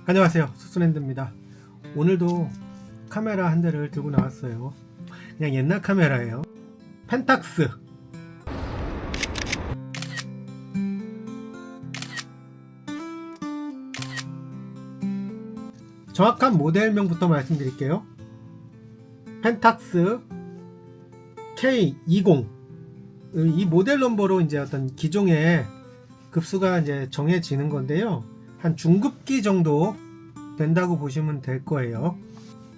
안녕하세요, 수순핸드입니다. 오늘도 카메라 한 대를 들고 나왔어요. 그냥 옛날 카메라예요. 펜탁스. 정확한 모델명부터 말씀드릴게요. 펜탁스 K20. 이 모델 넘버로 이제 어떤 기종의 급수가 이제 정해지는 건데요. 한 중급기 정도 된다고 보시면 될 거예요.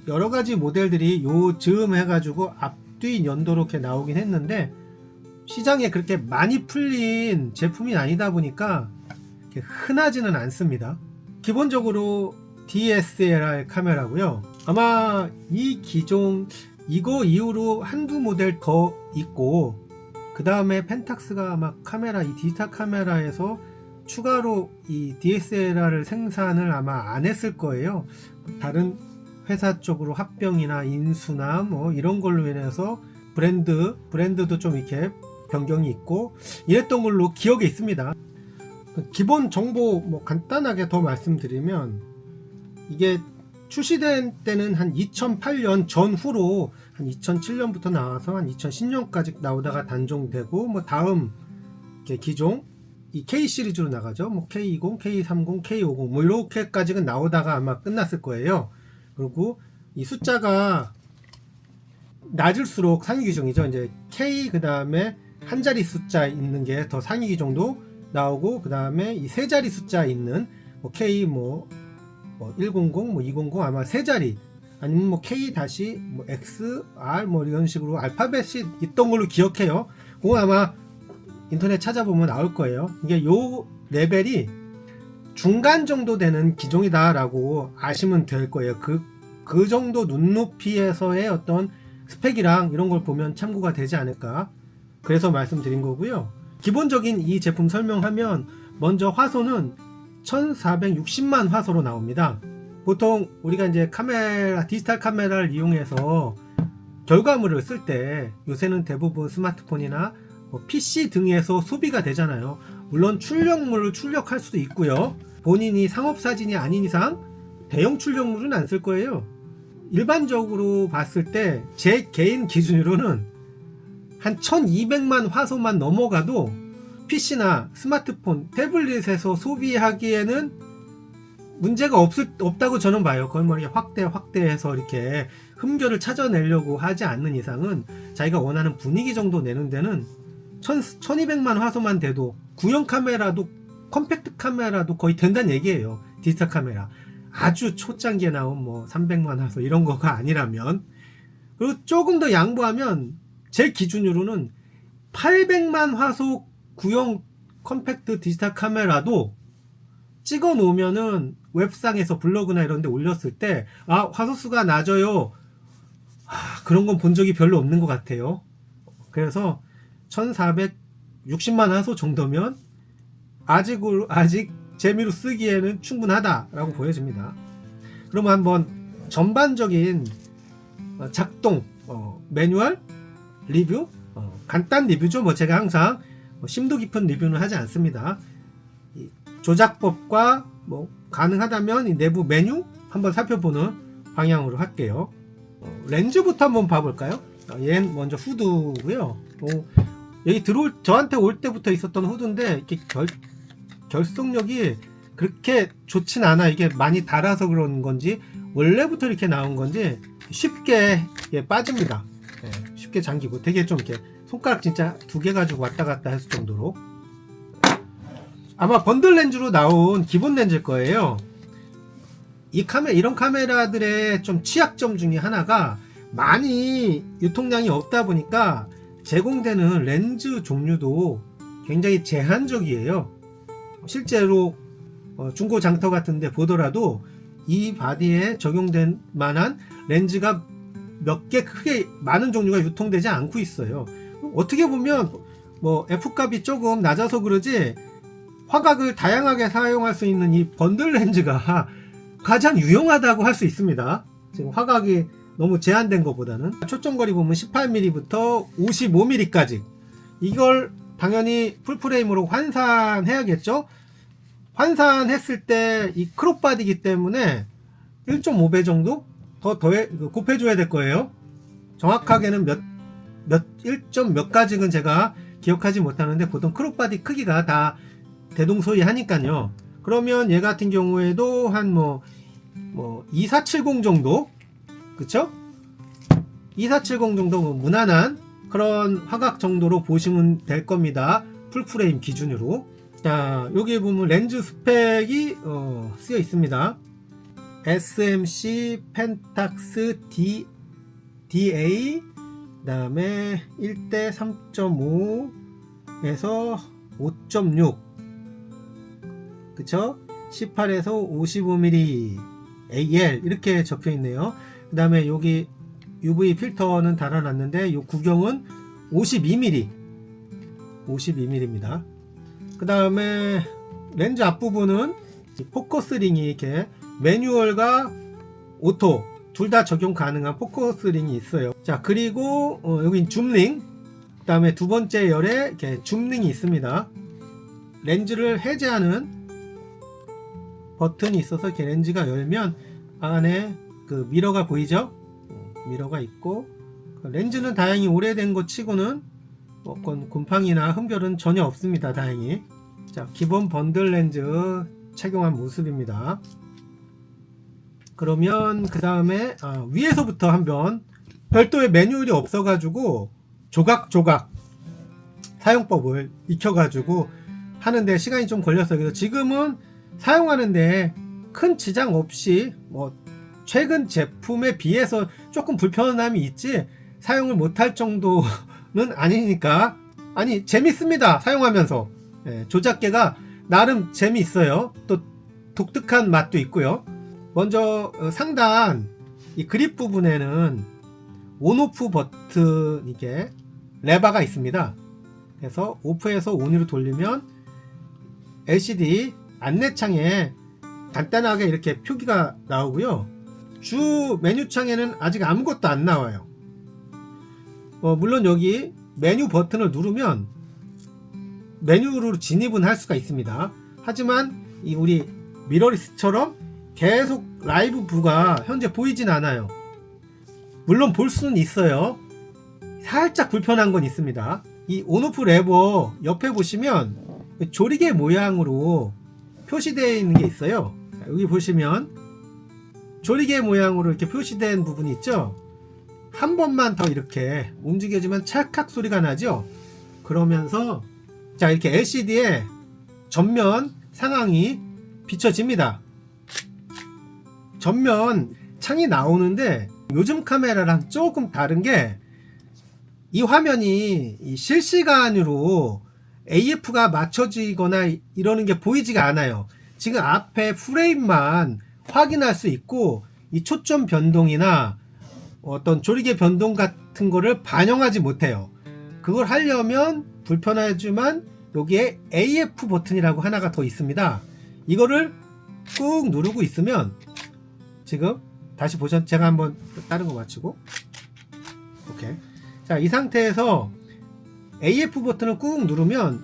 여러 가지 모델들이 요즘 해가지고 앞뒤 연도로 이렇게 나오긴 했는데 시장에 그렇게 많이 풀린 제품이 아니다 보니까 흔하지는 않습니다. 기본적으로 DSLR 카메라고요. 아마 이 기종 이거 이후로 한두 모델 더 있고 그 다음에 펜탁스가 아마 카메라 이 디지털 카메라에서 추가로 이 DSLR을 생산을 아마 안 했을 거예요. 다른 회사 쪽으로 합병이나 인수나 뭐 이런 걸로 인해서 브랜드도 좀 이렇게 변경이 있고 이랬던 걸로 기억에 있습니다. 기본 정보 뭐 간단하게 더 말씀드리면 이게 출시된 때는 한 2008년 전후로 한 2007년부터 나와서 한 2010년까지 나오다가 단종되고 뭐 다음 기종 이 K 시리즈로 나가죠. 뭐 K20, K30, K50 뭐 이렇게까지는 나오다가 아마 끝났을 거예요. 그리고 이 숫자가 낮을수록 상위 기종이죠. 이제 K 그 다음에 한 자리 숫자 있는 게 더 상위 기종도 나오고 그 다음에 이 세 자리 숫자 있는 뭐 K 뭐 100, 뭐 200 아마 세 자리 아니면 뭐 K 다시 뭐 X, R 뭐 이런 식으로 알파벳이 있던 걸로 기억해요. 그거 아마 인터넷 찾아보면 나올 거예요. 이게 요 레벨이 중간 정도 되는 기종이다 라고 아시면 될 거예요. 그 정도 눈높이에서의 어떤 스펙이랑 이런 걸 보면 참고가 되지 않을까 그래서 말씀드린 거고요. 기본적인 이 제품 설명하면 먼저 화소는 1460만 화소로 나옵니다. 보통 우리가 이제 카메라 디지털 카메라를 이용해서 결과물을 쓸 때 요새는 대부분 스마트폰이나 PC 등에서 소비가 되잖아요. 물론 출력물을 출력할 수도 있고요. 본인이 상업사진이 아닌 이상 대형 출력물은 안 쓸 거예요. 일반적으로 봤을 때 제 개인 기준으로는 한 1200만 화소만 넘어가도 PC나 스마트폰, 태블릿에서 소비하기에는 문제가 없다고 저는 봐요. 그걸 뭐 확대해서 이렇게 흠결을 찾아내려고 하지 않는 이상은 자기가 원하는 분위기 정도 내는 데는 1200만 화소만 돼도 구형 카메라도 컴팩트 카메라도 거의 된다는 얘기예요. 디지털 카메라 아주 초창기에 나온 뭐 300만 화소 이런 거가 아니라면 그리고 조금 더 양보하면 제 기준으로는 800만 화소 구형 컴팩트 디지털 카메라도 찍어 놓으면은 웹상에서 블로그나 이런 데 올렸을 때 화소수가 낮아요. 그런 건 본 적이 별로 없는 것 같아요. 그래서 1460만 화소 정도면 아직 재미로 쓰기에는 충분하다라고 보여집니다. 그러면 한번 전반적인 작동 매뉴얼 리뷰 간단 리뷰죠. 뭐 제가 항상 심도 깊은 리뷰는 하지 않습니다. 이 조작법과 뭐 가능하다면 이 내부 메뉴 한번 살펴보는 방향으로 할게요. 렌즈부터 한번 봐볼까요? 얘는 먼저 후드고요. 여기 저한테 올 때부터 있었던 후드인데 이렇게 결속력이 그렇게 좋진 않아. 이게 많이 달아서 그런 건지 원래부터 이렇게 나온 건지 쉽게 빠집니다. 쉽게 잠기고 되게 좀 이렇게 손가락 진짜 2개 가지고 왔다 갔다 했을 정도로 아마 번들 렌즈로 나온 기본 렌즈일 거예요. 이런 카메라들의 좀 취약점 중에 하나가 많이 유통량이 없다 보니까 제공되는 렌즈 종류도 굉장히 제한적이에요. 실제로 중고 장터 같은 데 보더라도 이 바디에 적용된 만한 렌즈가 몇 개 크게 많은 종류가 유통되지 않고 있어요. 어떻게 보면 뭐 F값이 조금 낮아서 그러지 화각을 다양하게 사용할 수 있는 이 번들 렌즈가 가장 유용하다고 할 수 있습니다. 지금 화각이 너무 제한된 것보다는 초점거리 보면 18mm부터 55mm까지 이걸 당연히 풀프레임으로 환산해야겠죠. 환산했을 때 이 크롭 바디이기 때문에 1.5배 정도 더 곱해줘야 될 거예요. 정확하게는 몇 1점 몇 가지는 제가 기억하지 못하는데 보통 크롭 바디 크기가 다 대동소이하니까요. 그러면 얘 같은 경우에도 한 2470 정도, 그쵸? 2470 정도 무난한 그런 화각 정도로 보시면 될 겁니다. 풀프레임 기준으로. 자, 여기 보면 렌즈 스펙이 쓰여 있습니다. SMC 펜탁스 DA 그 다음에 1대 3.5에서 5.6, 그쵸? 18에서 55mm AL 이렇게 적혀 있네요. 그 다음에 여기 UV 필터는 달아놨는데 이 구경은 52mm입니다. 그 다음에 렌즈 앞부분은 포커스링이 이렇게 매뉴얼과 오토 둘 다 적용 가능한 포커스링이 있어요. 자, 그리고 여기 줌링, 그 다음에 두 번째 열에 이렇게 줌링이 있습니다. 렌즈를 해제하는 버튼이 있어서 이렇게 렌즈가 열면 안에 그 미러가 보이죠? 미러가 있고, 렌즈는 다행히 오래된 것 치고는 곰팡이나 흠결은 전혀 없습니다. 다행히. 자, 기본 번들 렌즈 착용한 모습입니다. 그러면 그 다음에 위에서부터 한번, 별도의 매뉴얼이 없어가지고 조각조각 사용법을 익혀가지고 하는데 시간이 좀 걸렸어요. 그래서 지금은 사용하는데 큰 지장 없이 최근 제품에 비해서 조금 불편함이 있지 사용을 못할 정도는 아니니까. 아니, 재밌습니다. 사용하면서. 조작계가 나름 재미있어요. 또 독특한 맛도 있고요. 먼저 상단 이 그립 부분에는 온오프 버튼, 이게 레버가 있습니다. 그래서 오프에서 온으로 돌리면 LCD 안내창에 간단하게 이렇게 표기가 나오고요. 주 메뉴창에는 아직 아무것도 안 나와요. 물론 여기 메뉴 버튼을 누르면 메뉴로 진입은 할 수가 있습니다. 하지만 이 우리 미러리스처럼 계속 라이브 뷰가 현재 보이진 않아요. 물론 볼 수는 있어요. 살짝 불편한 건 있습니다. 이 온오프 레버 옆에 보시면 조리개 모양으로 표시되어 있는 게 있어요. 여기 보시면 조리개 모양으로 이렇게 표시된 부분이 있죠. 한 번만 더 이렇게 움직여주면 찰칵 소리가 나죠. 그러면서 자, 이렇게 LCD에 전면 상황이 비춰집니다. 전면 창이 나오는데 요즘 카메라랑 조금 다른 게 이 화면이 실시간으로 AF가 맞춰지거나 이러는 게 보이지가 않아요. 지금 앞에 프레임만 확인할 수 있고 이 초점 변동이나 어떤 조리개 변동 같은 거를 반영하지 못해요. 그걸 하려면 불편하지만 여기에 AF 버튼이라고 하나가 더 있습니다. 이거를 꾹 누르고 있으면 지금 다시 보셨, 제가 한번 다른 거 맞추고, 오케이. 자, 이 상태에서 AF 버튼을 꾹 누르면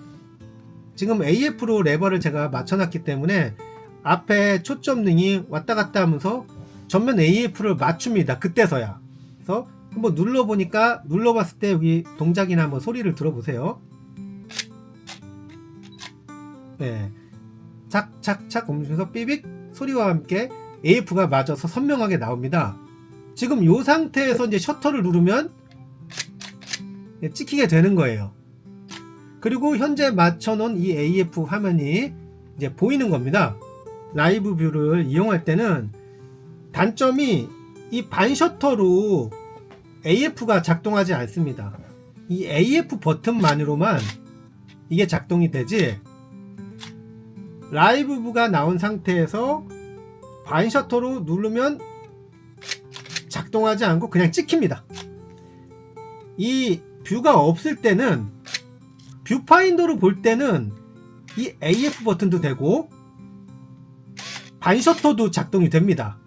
지금 AF로 레버를 제가 맞춰놨기 때문에 앞에 초점등이 왔다 갔다 하면서 전면 AF를 맞춥니다. 그때서야. 그래서 한번 눌러보니까, 눌러봤을 때 여기 동작이나 한번 소리를 들어보세요. 네. 착착착 움직여서 삐빅 소리와 함께 AF가 맞아서 선명하게 나옵니다. 지금 이 상태에서 이제 셔터를 누르면 찍히게 되는 거예요. 그리고 현재 맞춰놓은 이 AF 화면이 이제 보이는 겁니다. 라이브 뷰를 이용할 때는 단점이 이 반셔터로 AF가 작동하지 않습니다. 이 AF 버튼만으로만 이게 작동이 되지, 라이브 뷰가 나온 상태에서 반셔터로 누르면 작동하지 않고 그냥 찍힙니다. 이 뷰가 없을 때는, 뷰파인더로 볼 때는 이 AF 버튼도 되고 반셔터도 작동이 됩니다.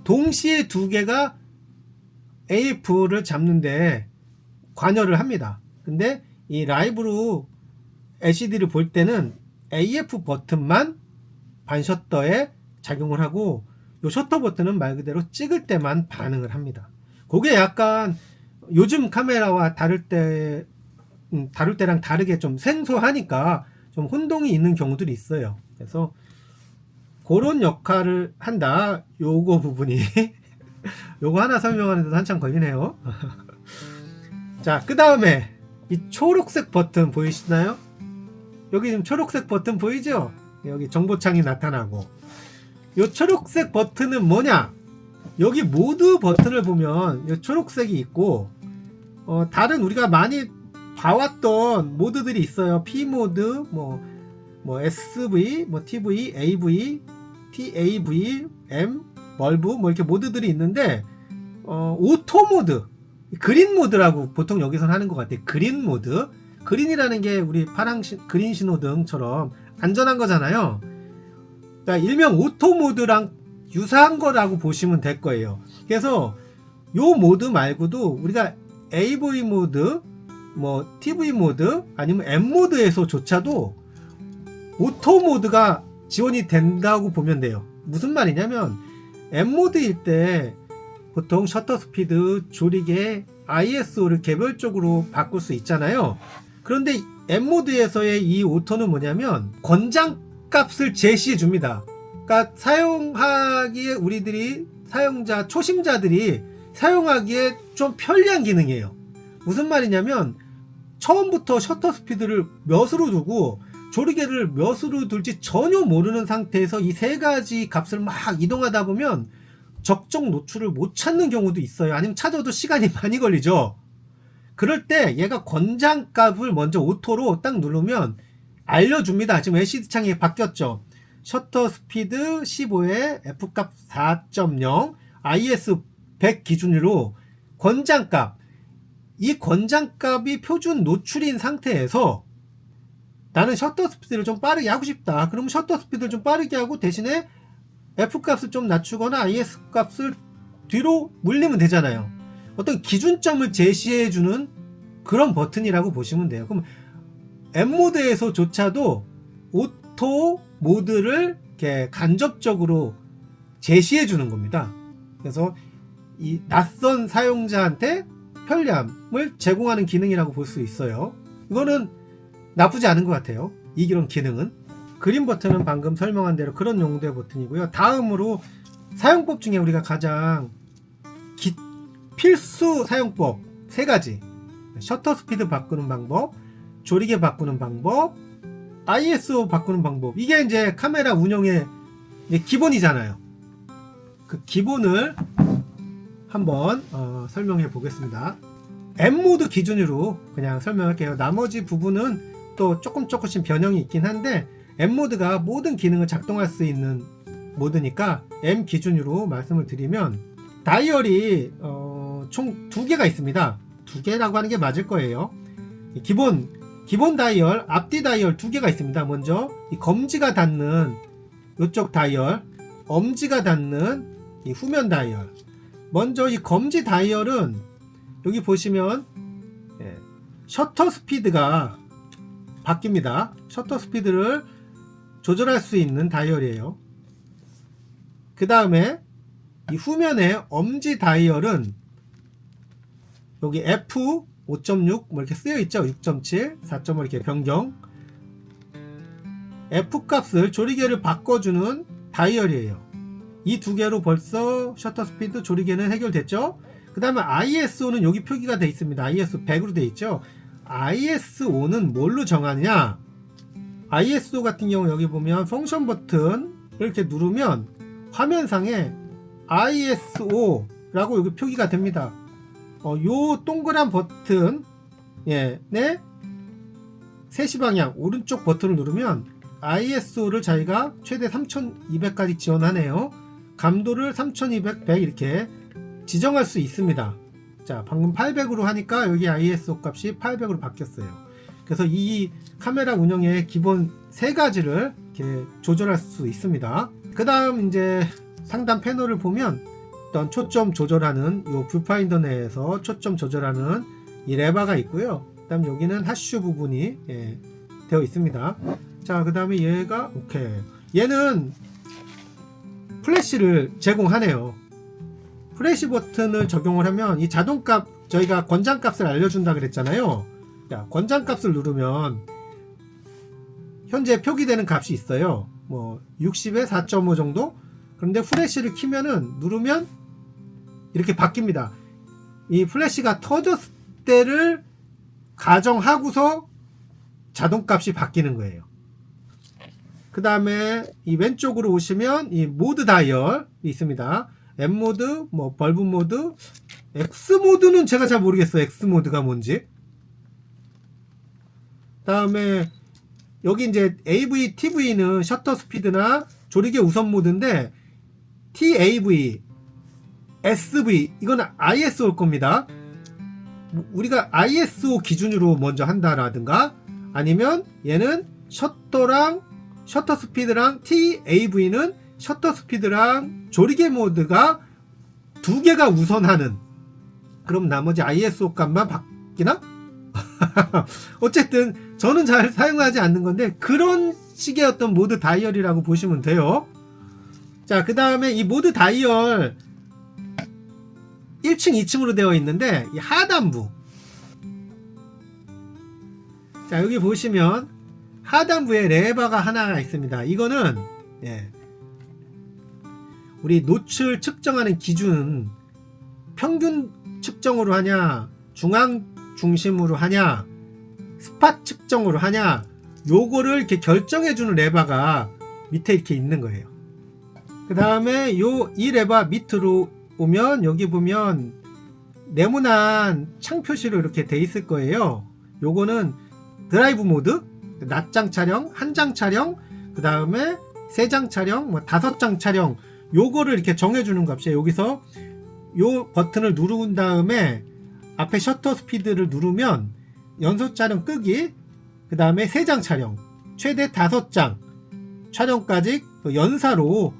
동시에 두 개가 AF를 잡는데 관여를 합니다. 근데 이 라이브로 LCD를 볼 때는 AF 버튼만 반셔터에 작용을 하고 요 셔터 버튼은 말 그대로 찍을 때만 반응을 합니다. 그게 약간 요즘 카메라와 다를 때랑 다르게 좀 생소하니까 좀 혼동이 있는 경우들이 있어요. 그래서 그런 역할을 한다. 요거 부분이 요거 하나 설명하는데도 한참 걸리네요. 자, 그 다음에 이 초록색 버튼 보이시나요? 여기 지금 초록색 버튼 보이죠? 여기 정보창이 나타나고, 이 초록색 버튼은 뭐냐? 여기 모드 버튼을 보면 이 초록색이 있고, 다른 우리가 많이 봐왔던 모드들이 있어요. P 모드, 뭐 SV, 뭐 TV, AV, TAV, M, 멀브, 뭐 이렇게 모드들이 있는데, 오토 모드, 그린 모드라고 보통 여기선 하는 것 같아요. 그린 모드. 그린이라는 게 우리 그린 신호등처럼 안전한 거잖아요. 그러니까 일명 오토 모드랑 유사한 거라고 보시면 될 거예요. 그래서 요 모드 말고도 우리가 AV 모드, 뭐 TV 모드, 아니면 M 모드에서조차도 오토 모드가 지원이 된다고 보면 돼요. 무슨 말이냐면 M 모드일 때 보통 셔터 스피드, 조리개, ISO를 개별적으로 바꿀 수 있잖아요. 그런데 M 모드에서의 이 오토는 뭐냐면 권장 값을 제시해 줍니다. 그러니까 사용하기에 우리들이 사용자 초심자들이 사용하기에 좀 편리한 기능이에요. 무슨 말이냐면 처음부터 셔터 스피드를 몇으로 두고 조리개를 몇으로 둘지 전혀 모르는 상태에서 이 세 가지 값을 막 이동하다 보면 적정 노출을 못 찾는 경우도 있어요. 아니면 찾아도 시간이 많이 걸리죠. 그럴 때 얘가 권장값을 먼저 오토로 딱 누르면 알려줍니다. 지금 LCD 창이 바뀌었죠. 셔터 스피드 15에 F값 4.0, IS 100 기준으로 권장값, 이 권장값이 표준 노출인 상태에서 나는 셔터 스피드를 좀 빠르게 하고 싶다. 그럼 셔터 스피드를 좀 빠르게 하고 대신에 F값을 좀 낮추거나 IS값을 뒤로 물리면 되잖아요. 어떤 기준점을 제시해주는 그런 버튼이라고 보시면 돼요. 그럼 M모드에서조차도 오토 모드를 이렇게 간접적으로 제시해주는 겁니다. 그래서 이 낯선 사용자한테 편리함을 제공하는 기능이라고 볼 수 있어요. 이거는 나쁘지 않은 것 같아요. 이런 기능은. 그린 버튼은 방금 설명한 대로 그런 용도의 버튼이고요. 다음으로 사용법 중에 우리가 가장 필수 사용법 3가지. 셔터 스피드 바꾸는 방법, 조리개 바꾸는 방법, ISO 바꾸는 방법. 이게 이제 카메라 운영의 기본이잖아요. 그 기본을 한번 설명해 보겠습니다. M모드 기준으로 그냥 설명할게요. 나머지 부분은 또 조금씩 변형이 있긴 한데 M모드가 모든 기능을 작동할 수 있는 모드니까 M 기준으로 말씀을 드리면 다이얼이 총 2개가 있습니다. 2개라고 하는 게 맞을 거예요. 기본 다이얼, 앞뒤 다이얼 2개가 있습니다. 먼저 이 검지가 닿는 이쪽 다이얼, 엄지가 닿는 이 후면 다이얼. 먼저 이 검지 다이얼은 여기 보시면 셔터 스피드가 바뀝니다. 셔터 스피드를 조절할 수 있는 다이얼이에요. 그 다음에 이 후면에 엄지 다이얼은 여기 F 5.6 뭐 이렇게 쓰여 있죠. 6.7, 4.5 이렇게 변경. F 값을 조리개를 바꿔주는 다이얼이에요. 이 2개로 벌써 셔터 스피드, 조리개는 해결됐죠. 그 다음에 ISO는 여기 표기가 되어 있습니다. ISO 100으로 되어 있죠. ISO는 뭘로 정하냐? ISO 같은 경우 여기 보면 펑션 버튼 이렇게 누르면 화면상에 ISO라고 여기 표기가 됩니다. 요 동그란 버튼 네 3시 방향 오른쪽 버튼을 누르면 ISO를 자기가 최대 3200까지 지원하네요. 감도를 3200, 100 이렇게 지정할 수 있습니다. 자, 방금 800으로 하니까 여기 ISO 값이 800으로 바뀌었어요. 그래서 이 카메라 운영의 기본 3가지를 이렇게 조절할 수 있습니다. 그 다음 이제 상단 패널을 보면 어떤 초점 조절하는 이 뷰파인더 내에서 초점 조절하는 이 레버가 있고요. 그 다음 여기는 하슈 부분이 되어 있습니다. 자, 그 다음에 얘가 오케이. 얘는 플래시를 제공하네요. 플래시 버튼을 적용을 하면 이 자동값, 저희가 권장값을 알려준다 그랬잖아요. 자, 권장값을 누르면 현재 표기되는 값이 있어요. 뭐 60에 4.5 정도. 그런데 플래시를 키면은 누르면 이렇게 바뀝니다. 이 플래시가 터졌을 때를 가정하고서 자동값이 바뀌는 거예요. 그 다음에 이 왼쪽으로 오시면 이 모드 다이얼이 있습니다. M 모드, 뭐 벌브 모드, X 모드는 제가 잘 모르겠어요. X 모드가 뭔지. 다음에 여기 이제 AV, TV는 셔터 스피드나 조리개 우선 모드인데 TAV, SV 이건 ISO일 겁니다. 우리가 ISO 기준으로 먼저 한다라든가 아니면 얘는 셔터 스피드랑 TAV는 셔터 스피드랑 조리개 모드가 두 개가 우선하는, 그럼 나머지 ISO 값만 바뀌나? 어쨌든 저는 잘 사용하지 않는 건데 그런 식의 어떤 모드 다이얼이라고 보시면 돼요. 자, 그 다음에 이 모드 다이얼 1층 2층으로 되어 있는데 이 하단부, 자 여기 보시면 하단부에 레버가 하나가 있습니다. 이거는 우리 노출 측정하는 기준 평균 측정으로 하냐, 중앙 중심으로 하냐, 스팟 측정으로 하냐, 요거를 이렇게 결정해주는 레버가 밑에 이렇게 있는 거예요. 그 다음에 이 레버 밑으로 오면 여기 보면 네모난 창 표시로 이렇게 돼 있을 거예요. 요거는 드라이브 모드, 낮장 촬영, 한 장 촬영, 그 다음에 3장 촬영, 뭐 5장 촬영, 요거를 이렇게 정해주는 값이에요. 여기서 요 버튼을 누른 다음에 앞에 셔터 스피드를 누르면 연속 촬영 끄기, 그 다음에 3장 촬영, 최대 5장 촬영까지 연사로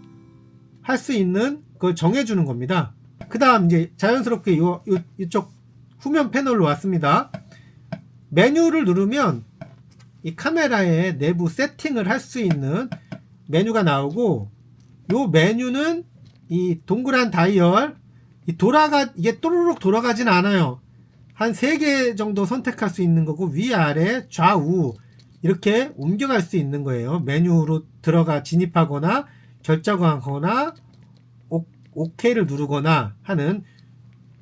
할 수 있는 걸 정해주는 겁니다. 그 다음 이제 자연스럽게 이쪽 후면 패널로 왔습니다. 메뉴를 누르면 이 카메라의 내부 세팅을 할 수 있는 메뉴가 나오고, 요 메뉴는 이 동그란 다이얼, 이게 또르륵 돌아가진 않아요. 한 3개 정도 선택할 수 있는 거고, 위아래 좌우 이렇게 옮겨갈 수 있는 거예요. 메뉴로 진입하거나 결정하거나 OK를 누르거나 하는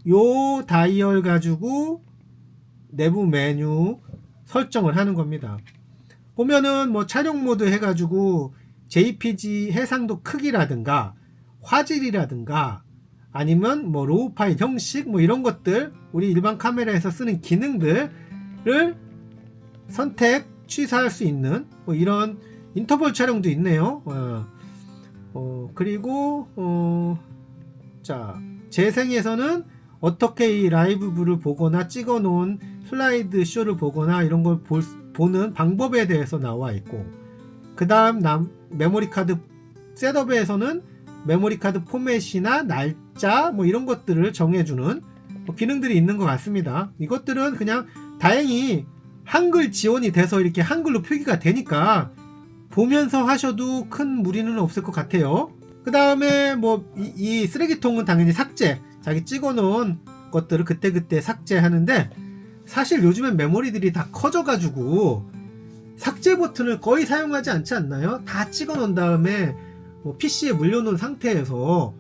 요 다이얼 가지고 내부 메뉴 설정을 하는 겁니다. 보면은 뭐 촬영 모드 해가지고 JPG 해상도 크기라든가 화질이라든가 아니면 뭐 로우 파일 형식 뭐 이런 것들, 우리 일반 카메라에서 쓰는 기능들을 선택 취사할 수 있는 뭐 이런 인터벌 촬영도 있네요. 그리고 자, 재생에서는 어떻게 이 라이브를 보거나 찍어 놓은 슬라이드 쇼를 보거나 이런 걸 보는 방법에 대해서 나와 있고, 그 다음 메모리 카드 셋업에서는 메모리 카드 포맷이나 날짜 뭐 이런 것들을 정해주는 뭐 기능들이 있는 것 같습니다. 이것들은 그냥 다행히 한글 지원이 돼서 이렇게 한글로 표기가 되니까 보면서 하셔도 큰 무리는 없을 것 같아요. 그 다음에 뭐 이 쓰레기통은 당연히 삭제, 자기 찍어놓은 것들을 그때그때 삭제하는데, 사실 요즘엔 메모리들이 다 커져가지고 삭제 버튼을 거의 사용하지 않지 않나요? 다 찍어놓은 다음에 뭐 PC에 물려놓은 상태에서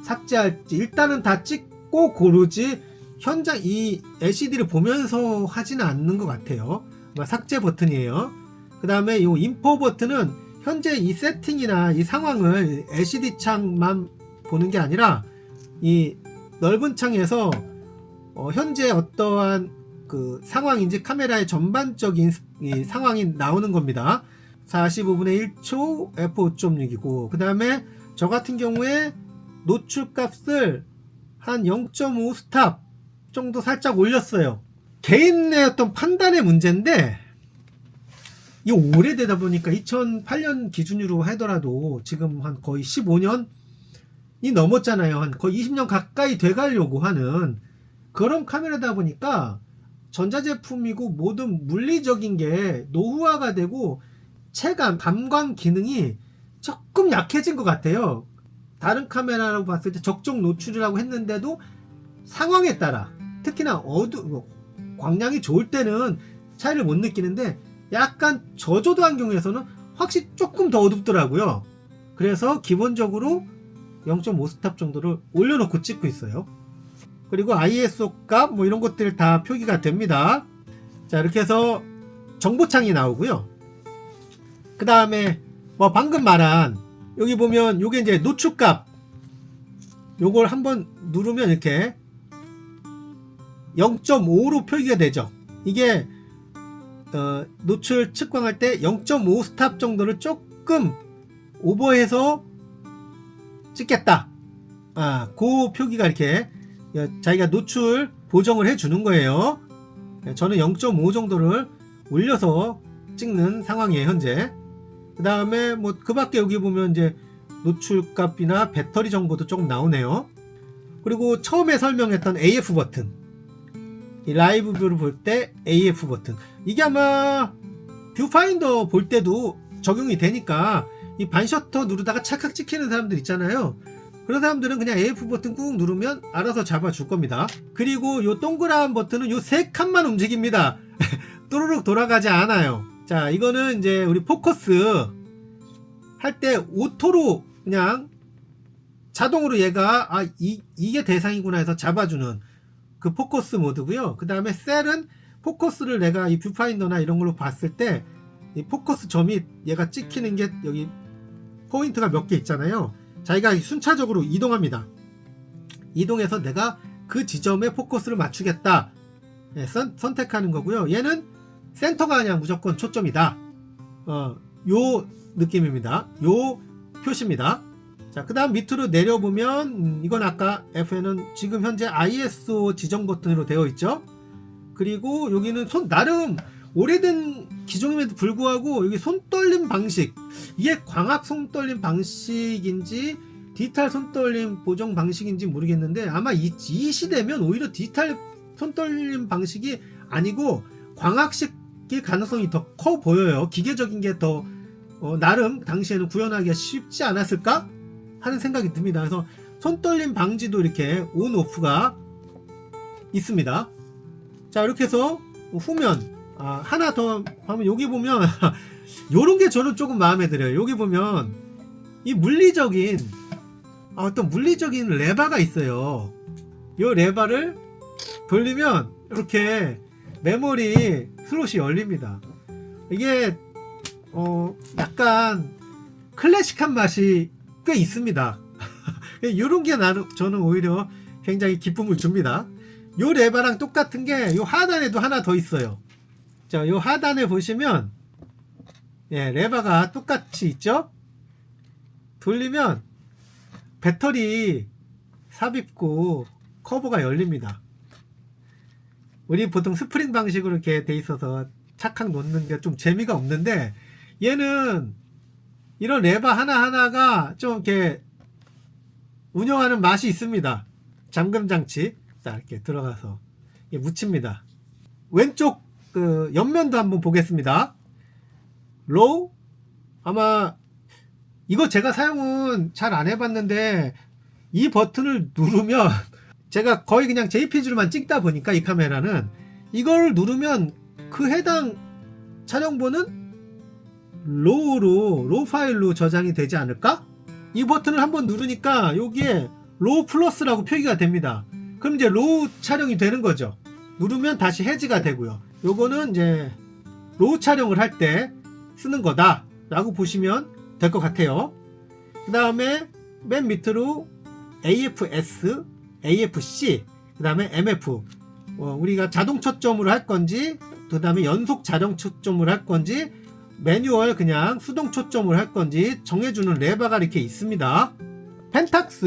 삭제할지 일단은 다 찍고 고르지, 현장 이 LCD를 보면서 하지는 않는 것 같아요. 삭제 버튼이에요. 그 다음에 이 인포 버튼은 현재 이 세팅이나 이 상황을 LCD 창만 보는 게 아니라 이 넓은 창에서 현재 어떠한 그 상황인지 카메라의 전반적인 이 상황이 나오는 겁니다. 45분의 1초 f5.6이고, 그 다음에 저 같은 경우에 노출 값을 한 0.5 스탑 정도 살짝 올렸어요. 개인의 어떤 판단의 문제인데, 이 오래되다 보니까 2008년 기준으로 하더라도 지금 한 거의 15년이 넘었잖아요. 한 거의 20년 가까이 돼가려고 하는 그런 카메라다 보니까 전자제품이고 모든 물리적인 게 노후화가 되고 체감, 감광 기능이 조금 약해진 것 같아요. 다른 카메라라고 봤을 때 적정 노출이라고 했는데도 상황에 따라, 특히나 광량이 좋을 때는 차이를 못 느끼는데 약간 저조도 환경에서는 확실히 조금 더 어둡더라고요. 그래서 기본적으로 0.5스탑 정도를 올려놓고 찍고 있어요. 그리고 ISO 값 뭐 이런 것들 다 표기가 됩니다. 자, 이렇게 해서 정보창이 나오고요. 그 다음에 뭐 방금 말한 여기 보면 요게 이제 노출값, 요걸 한번 누르면 이렇게 0.5로 표기가 되죠. 이게 노출 측광할 때 0.5 스탑 정도를 조금 오버해서 찍겠다. 그 표기가 이렇게 자기가 노출 보정을 해주는 거예요. 저는 0.5 정도를 올려서 찍는 상황이에요, 현재. 그 다음에 뭐 그 밖에 여기 보면 이제 노출값이나 배터리 정보도 조금 나오네요. 그리고 처음에 설명했던 AF 버튼, 이 라이브 뷰를 볼 때 AF 버튼, 이게 아마 뷰파인더 볼 때도 적용이 되니까 이 반셔터 누르다가 찰칵 찍히는 사람들 있잖아요. 그런 사람들은 그냥 AF 버튼 꾹 누르면 알아서 잡아줄 겁니다. 그리고 요 동그란 버튼은 요 세 칸만 움직입니다. 또르륵 돌아가지 않아요. 자, 이거는 이제 우리 포커스 할 때 오토로 그냥 자동으로 얘가 이게 대상이구나 해서 잡아주는 그 포커스 모드고요. 그 다음에 셀은 포커스를 내가 이 뷰파인더나 이런 걸로 봤을 때 이 포커스 점이 얘가 찍히는 게 여기 포인트가 몇 개 있잖아요. 자기가 순차적으로 이동합니다. 이동해서 내가 그 지점에 포커스를 맞추겠다, 선택하는 거고요. 얘는 센터가 그냥 무조건 초점이다. 요 느낌입니다. 요 표시입니다. 자, 그 다음 밑으로 내려보면 이건 아까 F에는 지금 현재 ISO 지정 버튼으로 되어 있죠. 그리고 여기는 나름 오래된 기종임에도 불구하고 여기 손떨림 방식, 이게 광학 손떨림 방식인지 디지털 손떨림 보정 방식인지 모르겠는데 아마 이 시대면 오히려 디지털 손떨림 방식이 아니고 광학식일 가능성이 더 커 보여요. 기계적인 게 더 나름 당시에는 구현하기가 쉽지 않았을까 하는 생각이 듭니다. 그래서 손떨림 방지도 이렇게 온 오프가 있습니다. 자, 이렇게 해서 후면 하나 더 하면 여기 보면 요런 게 저는 조금 마음에 들어요. 여기 보면 이 물리적인 어떤 물리적인 레바가 있어요. 요 레바를 돌리면 이렇게 메모리 슬롯이 열립니다. 이게 약간 클래식한 맛이 꽤 있습니다. 이런 게 저는 오히려 굉장히 기쁨을 줍니다. 요 레바랑 똑같은 게 요 하단에도 하나 더 있어요. 자, 요 하단에 보시면 레바가 똑같이 있죠? 돌리면 배터리 삽입구 커버가 열립니다. 우리 보통 스프링 방식으로 이렇게 돼 있어서 착각 놓는 게 좀 재미가 없는데, 얘는 이런 레바 하나하나가 좀 이렇게 운영하는 맛이 있습니다. 잠금 장치. 자, 이렇게 들어가서 묻힙니다. 왼쪽 그 옆면도 한번 보겠습니다. 로우, 아마 이거 제가 사용은 잘 안 해봤는데 이 버튼을 누르면 제가 거의 그냥 JPG로만 찍다 보니까 이 카메라는 이걸 누르면 그 해당 촬영본은 로우 파일로 저장이 되지 않을까? 이 버튼을 한번 누르니까 여기에 로우 플러스라고 표기가 됩니다. 그럼 이제 로우 촬영이 되는 거죠. 누르면 다시 해지가 되고요. 요거는 이제 로우 촬영을 할 때 쓰는 거다 라고 보시면 될 것 같아요. 그 다음에 맨 밑으로 AFS, AFC, 그 다음에 MF, 우리가 자동 초점으로 할 건지, 그 다음에 연속 자동 초점으로 할 건지, 매뉴얼 그냥 수동 초점으로 할 건지 정해주는 레버가 이렇게 있습니다. 펜탁스,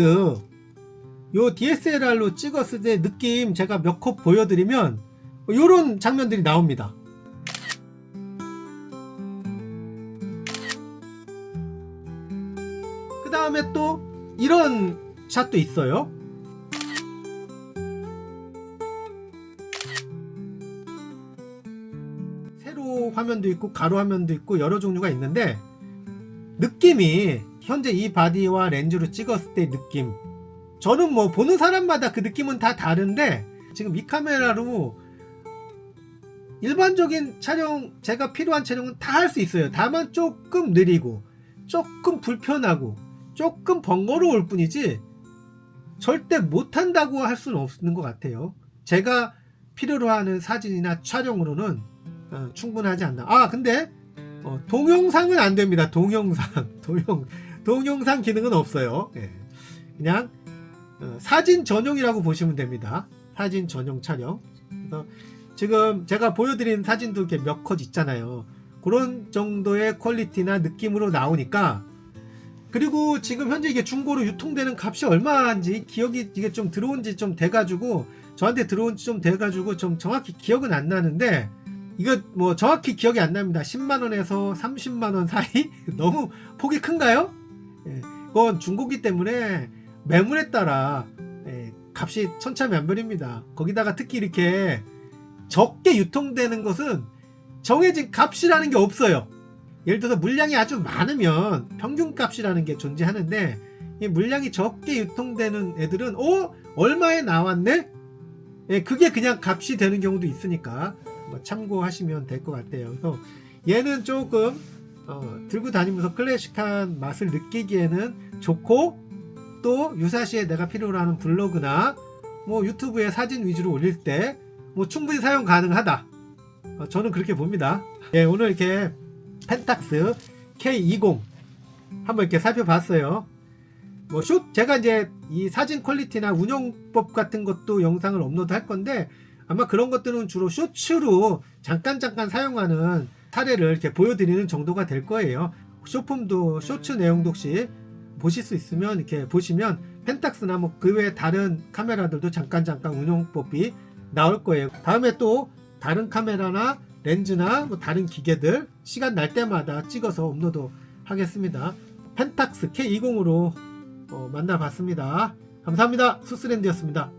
요 DSLR로 찍었을 때 느낌 제가 몇 컷 보여드리면 요런 장면들이 나옵니다. 그 다음에 또 이런 샷도 있어요. 세로 화면도 있고 가로 화면도 있고 여러 종류가 있는데, 느낌이 현재 이 바디와 렌즈로 찍었을 때 느낌, 저는 뭐 보는 사람마다 그 느낌은 다 다른데 지금 이 카메라로 일반적인 촬영, 제가 필요한 촬영은 다 할 수 있어요. 다만 조금 느리고 조금 불편하고 조금 번거로울 뿐이지 절대 못한다고 할 수는 없는 것 같아요. 제가 필요로 하는 사진이나 촬영으로는 충분하지 않나. 아 근데 동영상은 안 됩니다. 동영상 기능은 없어요. 예. 그냥 사진 전용이라고 보시면 됩니다. 사진 전용 촬영. 그래서 지금 제가 보여드린 사진도 이렇게 몇 컷 있잖아요. 그런 정도의 퀄리티나 느낌으로 나오니까. 그리고 지금 현재 이게 중고로 유통되는 값이 얼마인지 기억이 이게 좀 들어온지 좀 돼가지고, 저한테 들어온지 좀 돼가지고 좀 정확히 기억은 안 나는데, 이거 뭐 정확히 기억이 안 납니다. 10만원에서 30만원 사이? 너무 폭이 큰가요? 예, 그건 중고기 때문에 매물에 따라 값이 천차만별입니다. 거기다가 특히 이렇게 적게 유통되는 것은 정해진 값이라는 게 없어요. 예를 들어서 물량이 아주 많으면 평균값이라는 게 존재하는데, 이 물량이 적게 유통되는 애들은 얼마에 나왔네? 예, 그게 그냥 값이 되는 경우도 있으니까 참고하시면 될 것 같아요. 그래서 얘는 조금 들고 다니면서 클래식한 맛을 느끼기에는 좋고, 또 유사시에 내가 필요로 하는 블로그나 뭐 유튜브에 사진 위주로 올릴 때 뭐 충분히 사용 가능하다. 저는 그렇게 봅니다. 예, 오늘 이렇게 펜탁스 K20 한번 이렇게 살펴봤어요. 뭐 제가 이제 이 사진 퀄리티나 운영법 같은 것도 영상을 업로드 할 건데, 아마 그런 것들은 주로 쇼츠로 잠깐 사용하는 사례를 이렇게 보여드리는 정도가 될 거예요. 쇼폼도 쇼츠 내용도 혹시 보실 수 있으면 이렇게 보시면 펜탁스나 뭐 그 외 다른 카메라들도 잠깐 운영법이 나올 거예요. 다음에 또 다른 카메라나 렌즈나 뭐 다른 기계들 시간 날 때마다 찍어서 업로드 하겠습니다. 펜탁스 K20으로 만나봤습니다. 감사합니다. 수스랜드였습니다.